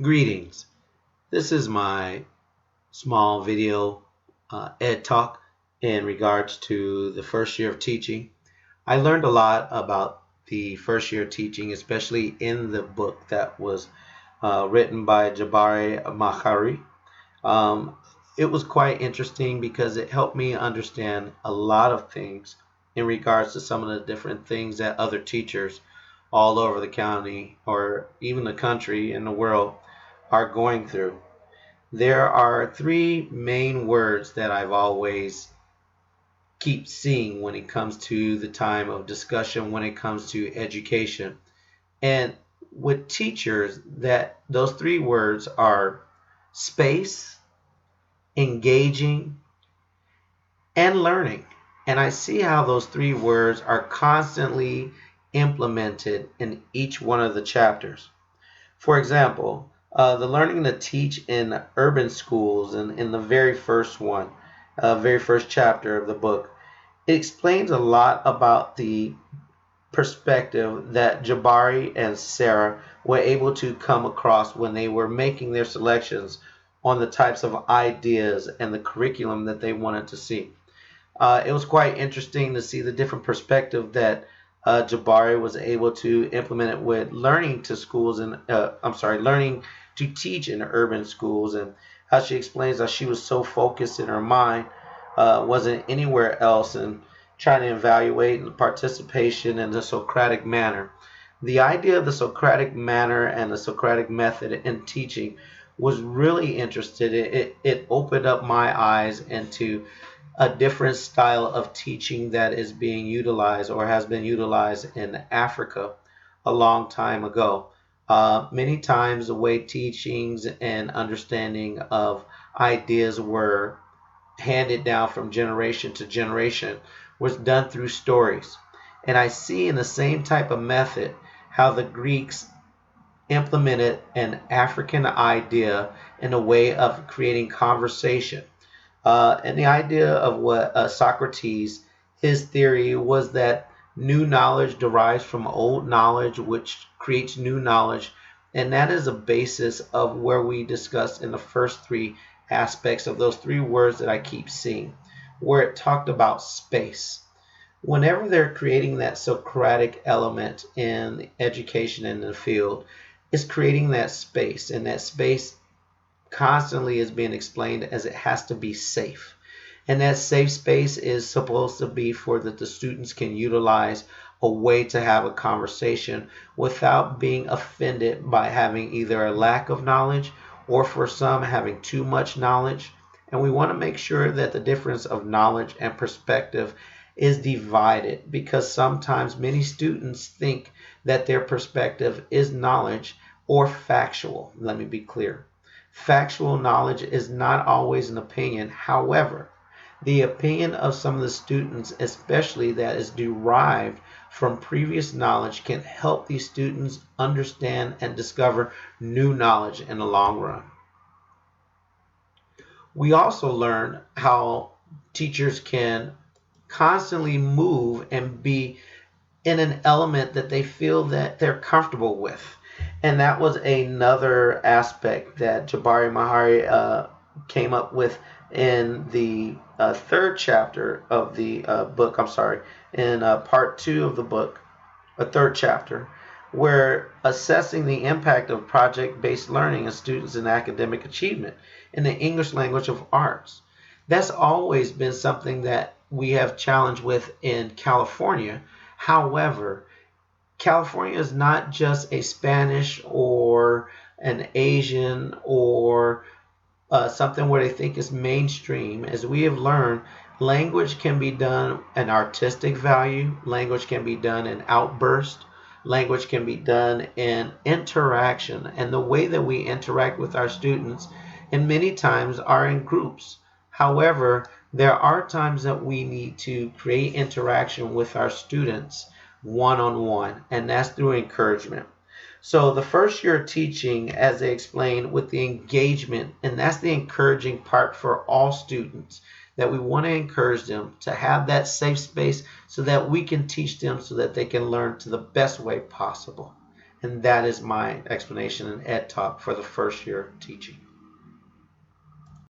Greetings. This is my small video ed talk in regards to the first year of teaching. I learned a lot about the first year of teaching, especially in the book that was written by Jabari Mahari. Um, it was quite interesting because it helped me understand a lot of things in regards to some of the different things that other teachers all over the county or even the country and the world are going through. There are three main words that I've always keep seeing when it comes to the time of discussion when it comes to education. And with teachers, that those three words are space, engaging, and learning. And I see how those three words are constantly implemented in each one of the chapters. For example, the learning to teach in urban schools, and in the very first one, very first chapter of the book, it explains a lot about the perspective that Jabari and Sarah were able to come across when they were making their selections on the types of ideas and the curriculum that they wanted to see. It was quite interesting to see the different perspective that Jabari was able to implement it with learning to schools and learning to teach in urban schools, and how she explains how she was so focused in her mind, wasn't anywhere else, and trying to evaluate the participation in the Socratic manner. The idea of the Socratic manner and the Socratic method in teaching was really interested. It opened up my eyes into a different style of teaching that is being utilized or has been utilized in Africa a long time ago. Many times, the way teachings and understanding of ideas were handed down from generation to generation was done through stories. And I see in the same type of method how the Greeks implemented an African idea in a way of creating conversation. And the idea of what Socrates, his theory was that new knowledge derives from old knowledge, which creates new knowledge. And that is a basis of where we discussed in the first three aspects of those three words that I keep seeing, where it talked about space. Whenever they're creating that Socratic element in education in the field, it's creating that space, and that space constantly is being explained as it has to be safe. And that safe space is supposed to be for that the students can utilize a way to have a conversation without being offended by having either a lack of knowledge or for some having too much knowledge. And we want to make sure that the difference of knowledge and perspective is divided, because sometimes many students think that their perspective is knowledge or factual. Let me be clear. Factual knowledge is not always an opinion. However, the opinion of some of the students, especially that is derived from previous knowledge, can help these students understand and discover new knowledge in the long run. We also learn how teachers can constantly move and be in an element that they feel that they're comfortable with. And that was another aspect that Jabari Mahari came up with in the third chapter of the book. I'm sorry, in part two of the book, a third chapter, where assessing the impact of project-based learning in students and academic achievement in the English language of arts. That's always been something that we have challenged with in California. However, California is not just a Spanish or an Asian or something where they think is mainstream. As we have learned, language can be done an artistic value, language can be done in outburst, language can be done in interaction. And the way that we interact with our students, and many times, are in groups. However, there are times that we need to create interaction with our students one-on-one, and that's through encouragement. So the first year of teaching, as they explained, with the engagement, and that's the encouraging part for all students, that we want to encourage them to have that safe space so that we can teach them so that they can learn to the best way possible. And that is my explanation in Ed Talk for the first year teaching.